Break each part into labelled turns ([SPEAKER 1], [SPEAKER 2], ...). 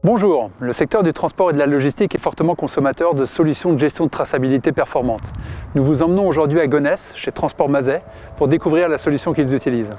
[SPEAKER 1] Bonjour, le secteur du transport et de la logistique est fortement consommateur de solutions de gestion de traçabilité performantes. Nous vous emmenons aujourd'hui à Gonesse, chez Transport Mazet, pour découvrir la solution qu'ils utilisent.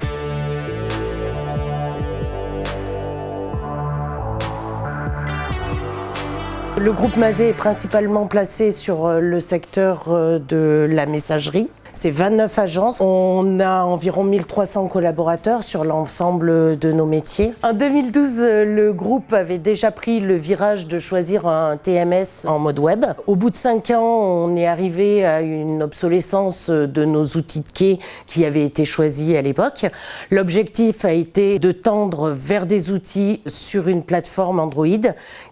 [SPEAKER 2] Le groupe Mazet est principalement placé sur le secteur de la messagerie. C'est 29 agences. On a environ 1300 collaborateurs sur l'ensemble de nos métiers. En 2012, le groupe avait déjà pris le virage de choisir un TMS en mode web. Au bout de 5 ans, on est arrivé à une obsolescence de nos outils de quai qui avaient été choisis à l'époque. L'objectif a été de tendre vers des outils sur une plateforme Android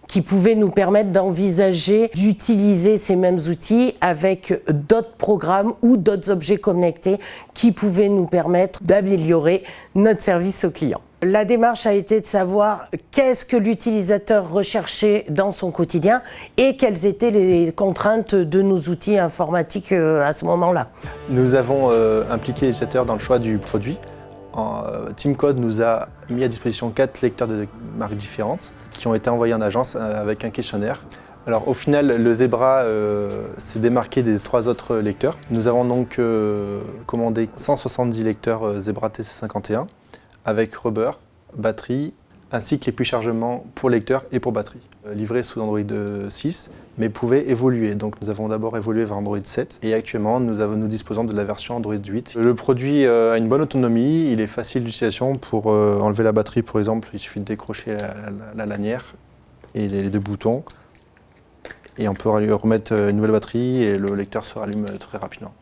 [SPEAKER 2] qui pouvaient nous permettre d'envisager d'utiliser ces mêmes outils avec d'autres programmes ou d'autres objets connectés qui pouvaient nous permettre d'améliorer notre service aux clients. La démarche a été de savoir qu'est-ce que l'utilisateur recherchait dans son quotidien et quelles étaient les contraintes de nos outils informatiques à ce moment-là.
[SPEAKER 3] Nous avons impliqué les utilisateurs dans le choix du produit. Team Code nous a mis à disposition 4 lecteurs de marques différentes qui ont été envoyés en agence avec un questionnaire. Alors au final, le Zebra s'est démarqué des 3 autres lecteurs. Nous avons donc commandé 170 lecteurs Zebra TC51 avec rubber, batterie, ainsi que les puits chargement pour lecteur et pour batterie. Livrés sous Android 6, mais pouvaient évoluer. Donc nous avons d'abord évolué vers Android 7 et actuellement nous disposons de la version Android 8. Le produit a une bonne autonomie, il est facile d'utilisation. Pour enlever la batterie par exemple, il suffit de décrocher la lanière et les 2 boutons. Et on peut remettre une nouvelle batterie et le lecteur se rallume très rapidement.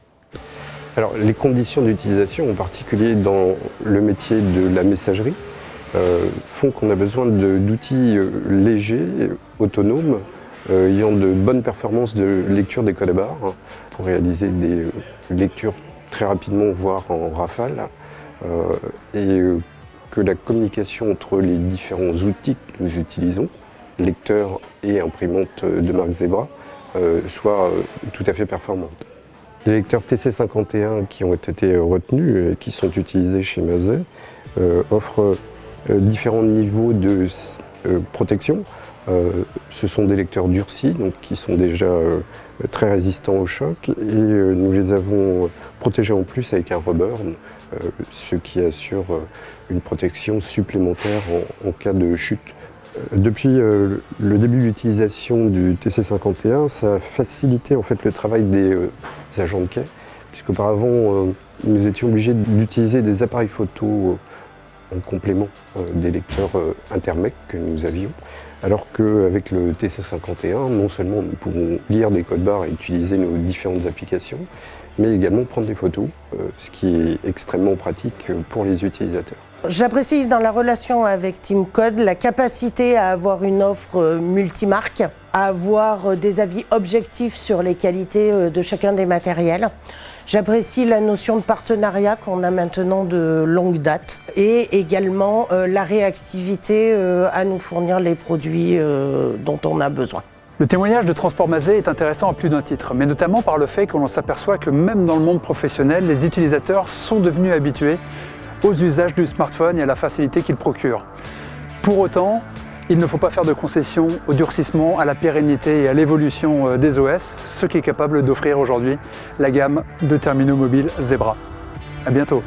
[SPEAKER 4] Alors les conditions d'utilisation, en particulier dans le métier de la messagerie, font qu'on a besoin d'outils légers, autonomes, ayant de bonnes performances de lecture des codes à barres pour réaliser des lectures très rapidement, voire en rafale, et que la communication entre les différents outils que nous utilisons, lecteurs et imprimantes de marque Zebra, soit tout à fait performante. Les lecteurs TC51 qui ont été retenus et qui sont utilisés chez Mazet offrent différents niveaux de protection. Ce sont des lecteurs durcis, donc qui sont déjà très résistants au choc, et nous les avons protégés en plus avec un rubber, ce qui assure une protection supplémentaire en cas de chute. Depuis le début de l'utilisation du TC51, ça a facilité en fait le travail des agents de quai, puisqu'auparavant nous étions obligés d'utiliser des appareils photo en complément des lecteurs intermec que nous avions, alors qu'avec le TC51, non seulement nous pouvons lire des codes barres et utiliser nos différentes applications, mais également prendre des photos, ce qui est extrêmement pratique pour les utilisateurs.
[SPEAKER 2] J'apprécie dans la relation avec Team Code la capacité à avoir une offre multimarque, à avoir des avis objectifs sur les qualités de chacun des matériels. J'apprécie la notion de partenariat qu'on a maintenant de longue date et également la réactivité à nous fournir les produits dont on a besoin.
[SPEAKER 1] Le témoignage de Transport Mazet est intéressant à plus d'un titre, mais notamment par le fait que l'on s'aperçoit que même dans le monde professionnel, les utilisateurs sont devenus habitués aux usages du smartphone et à la facilité qu'il procure. Pour autant, il ne faut pas faire de concessions au durcissement, à la pérennité et à l'évolution des OS, ce qui est capable d'offrir aujourd'hui la gamme de terminaux mobiles Zebra. À bientôt.